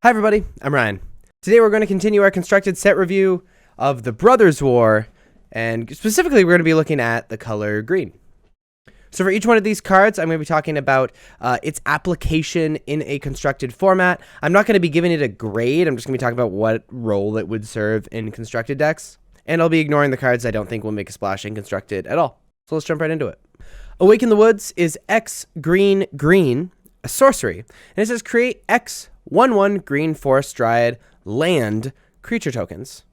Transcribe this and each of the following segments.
Hi everybody, I'm Ryan. Today we're going to continue our constructed set review of the Brothers War, and specifically we're going to be looking at the color green. So for each one of these cards, I'm going to be talking about its application in a constructed format. I'm not going to be giving it a grade, I'm just going to be talking about what role it would serve in constructed decks, and I'll be ignoring the cards I don't think will make a splash in constructed at all. So let's jump right into it. Awaken the Woods is X green green, a sorcery, and it says create X 1/1 green forest dryad land creature tokens.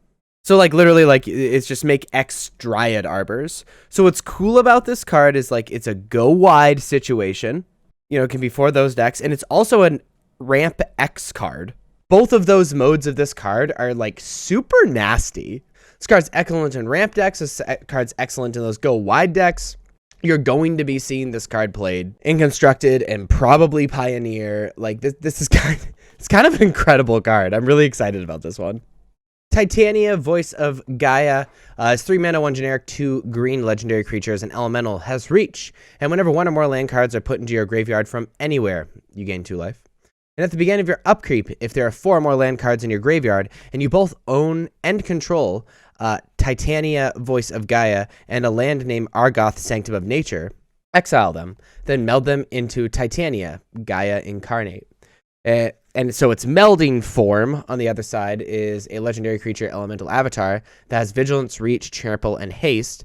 So literally it's just make X dryad arbors. So what's cool about this card is it's a go wide situation. It can be for those decks, and it's also a ramp X card. Both of those modes of this card are super nasty. This card's excellent in ramp decks. This card's excellent in those go wide decks. You're going to be seeing this card played in Constructed and probably Pioneer. This is it's kind of an incredible card. I'm really excited about this one. Titania, Voice of Gaia, is 3 mana, 1 generic, 2 green legendary creatures, and elemental, has reach. And whenever one or more land cards are put into your graveyard from anywhere, you gain 2 life. And at the beginning of your upkeep, if there are 4 or more land cards in your graveyard, and you both own and control Titania, Voice of Gaia, and a land named Argoth, Sanctum of Nature, exile them, then meld them into Titania, Gaia Incarnate. And so its melding form on the other side is a legendary creature elemental avatar that has vigilance, reach, trample, and haste.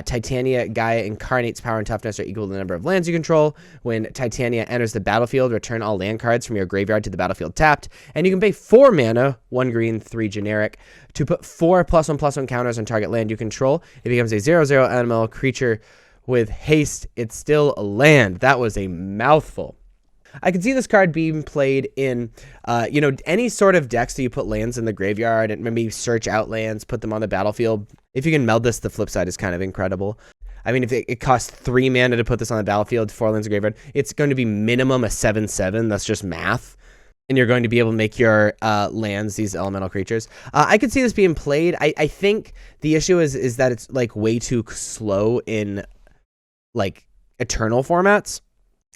Titania Gaia Incarnate's power and toughness are equal to the number of lands you control. When Titania enters the battlefield, return all land cards from your graveyard to the battlefield tapped. And you can pay 4 mana, 1 green, 3 generic, to put 4 +1/+1 counters on target land you control. It becomes a 0/0 animal creature with haste. It's still a land. That was a mouthful. I can see this card being played in, any sort of decks that you put lands in the graveyard and maybe search out lands, put them on the battlefield. If you can meld this, the flip side is kind of incredible. I mean, if it costs 3 mana to put this on the battlefield, 4 lands in the graveyard, it's going to be minimum a 7/7. That's just math. And you're going to be able to make your lands these elemental creatures. I could see this being played. I think the issue is that it's way too slow in Eternal formats.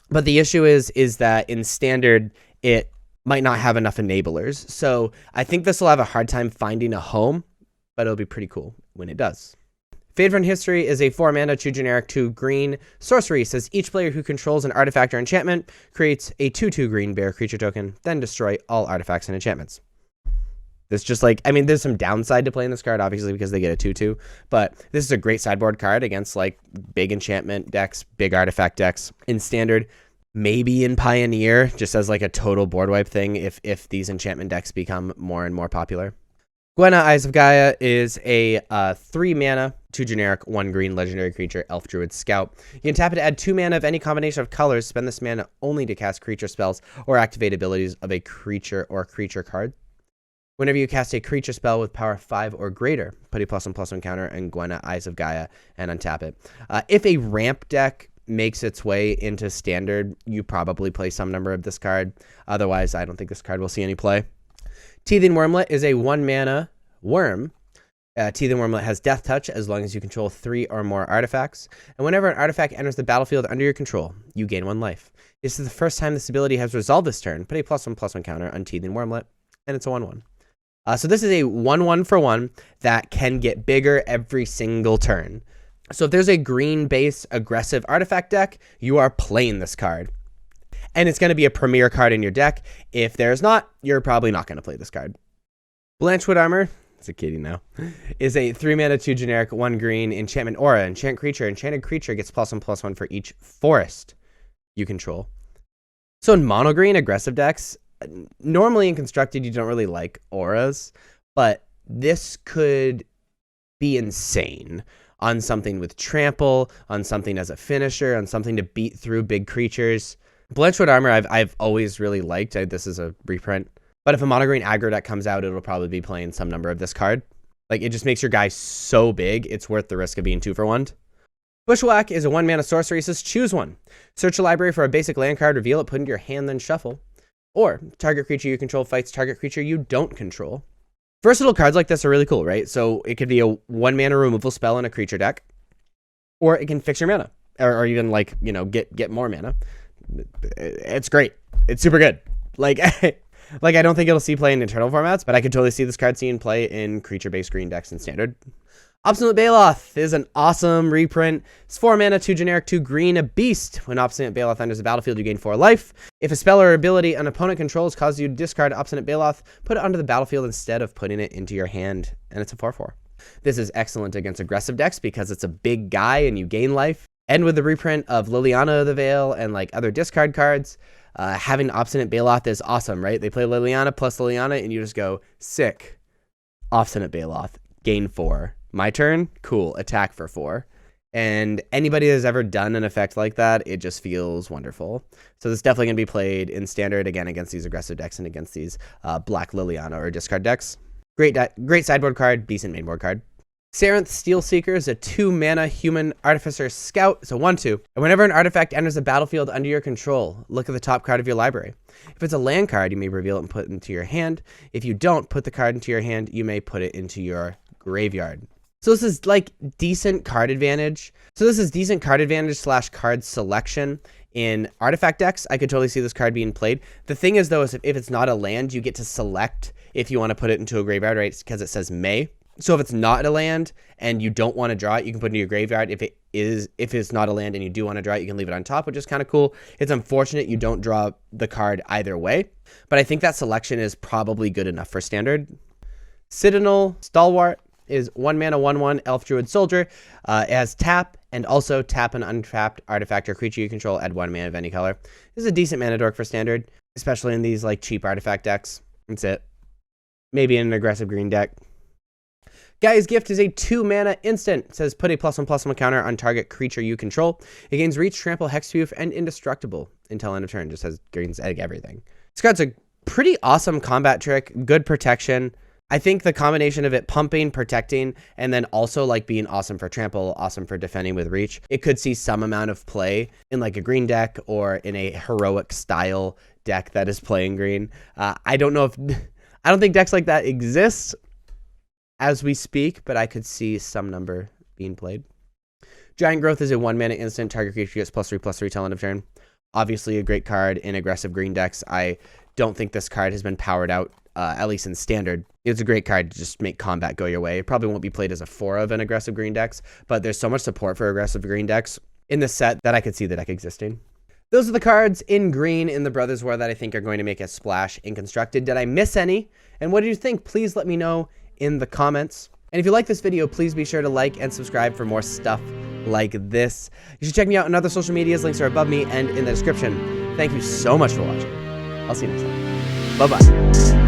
But the issue is that in Standard, it might not have enough enablers. So I think this will have a hard time finding a home, but it'll be pretty cool when it does. Fade from History is a 4 mana, 2 generic, 2 green sorcery. It says each player who controls an artifact or enchantment creates a 2/2 green bear creature token, then destroy all artifacts and enchantments. This just there's some downside to playing this card, obviously, because they get a 2/2, but this is a great sideboard card against big enchantment decks, big artifact decks. In Standard, maybe in Pioneer, just as a total board wipe thing if these enchantment decks become more and more popular. Gwenna, Eyes of Gaia is a 3 mana, 2 generic, 1 green legendary creature, Elf Druid Scout. You can tap it to add 2 mana of any combination of colors. Spend this mana only to cast creature spells or activate abilities of a creature or creature card. Whenever you cast a creature spell with power 5 or greater, put a +1/+1 counter on Gwenna, Eyes of Gaia, and untap it. If a ramp deck makes its way into Standard, you probably play some number of this card. Otherwise, I don't think this card will see any play. Teething Wormlet is a 1 mana worm. Teething Wormlet has Death Touch as long as you control 3 or more artifacts. And whenever an artifact enters the battlefield under your control, you gain 1 life. This is the first time this ability has resolved this turn. Put a +1/+1 counter on Teething Wormlet, and it's a 1/1. So this is a 1/1 for 1 that can get bigger every single turn. So if there's a green base aggressive artifact deck, you are playing this card. And it's going to be a premier card in your deck. If there's not, you're probably not going to play this card. Blanchwood Armor, it's a kitty now, is a 3 mana, 2 generic, 1 green enchantment aura. Enchant creature. Enchanted creature gets +1/+1 for each forest you control. So in mono green aggressive decks, normally in Constructed, you don't really like auras, but this could be insane on something with trample, on something as a finisher, on something to beat through big creatures. Blanchwood Armor I've always really liked. This is a reprint. But if a mono green aggro deck comes out, it'll probably be playing some number of this card. It just makes your guy so big, it's worth the risk of being 2 for 1. Bushwhack is a 1 mana sorcery. It says choose one. Search a library for a basic land card, reveal it, put it into your hand, then shuffle. Or target creature you control fights target creature you don't control. Versatile cards like this are really cool, right? So it could be a 1 mana removal spell in a creature deck, or it can fix your mana, or even get more mana. It's great. It's super good. Like, I don't think it'll see play in Eternal formats, but I could totally see this card seeing play in creature-based green decks in Standard. Obstinate Baloth is an awesome reprint. It's 4 mana, 2 generic, 2 green, a beast. When Obstinate Baloth enters the battlefield, you gain 4 life. If a spell or ability an opponent controls causes you to discard Obstinate Baloth, put it onto the battlefield instead of putting it into your hand, and it's a 4/4. This is excellent against aggressive decks because it's a big guy and you gain life. And with the reprint of Liliana of the Veil and like other discard cards, having Obstinate Baloth is awesome, right? They play Liliana plus Liliana, and you just go, sick. Obstinate Baloth, gain 4. My turn, cool, attack for 4. And anybody that's ever done an effect like that, it just feels wonderful. So this is definitely going to be played in Standard, again, against these aggressive decks and against these black Liliana or discard decks. Great sideboard card, decent mainboard card. Sarenth Steelseeker is a 2 mana human artificer scout. It's a 1/2. And whenever an artifact enters the battlefield under your control, look at the top card of your library. If it's a land card, you may reveal it and put it into your hand. If you don't put the card into your hand, you may put it into your graveyard. So this is like decent card advantage. / card selection in artifact decks. I could totally see this card being played. The thing is though, is if it's not a land, you get to select if you want to put it into a graveyard, right? Because it says may. So if it's not a land and you don't want to draw it, you can put it into your graveyard. If it's not a land and you do want to draw it, you can leave it on top, which is kind of cool. It's unfortunate you don't draw the card either way, but I think that selection is probably good enough for Standard. Citadel Stalwart is 1 mana, 1/1 Elf Druid Soldier. It has tap and also tap an untapped artifact or creature you control, add 1 mana of any color. This is a decent mana dork for Standard, especially in these like cheap artifact decks. That's it. Maybe in an aggressive green deck. Guy's Gift is a 2 mana instant. It says put a +1/+1 counter on target creature you control. It gains reach, trample, hexproof, and indestructible until end of turn. Just has greens egg everything. This card's a pretty awesome combat trick, good protection. I think the combination of it pumping, protecting, and then also like being awesome for trample, awesome for defending with reach, it could see some amount of play in like a green deck or in a heroic style deck that is playing green. I don't think decks like that exist as we speak, but I could see some number being played. Giant Growth is a 1 mana instant. Target creature gets +3/+3 till end of turn. Obviously a great card in aggressive green decks. I don't think this card has been powered out, at least in Standard. It's a great card to just make combat go your way. It probably won't be played as a 4 of in aggressive green decks, but there's so much support for aggressive green decks in the set that I could see the deck existing. Those are the cards in green in the Brothers War that I think are going to make a splash in Constructed. Did I miss any? And what did you think? Please let me know in the comments. And if you like this video, please be sure to like and subscribe for more stuff like this. You should check me out on other social medias. Links are above me and in the description. Thank you so much for watching. I'll see you next time. Bye-bye.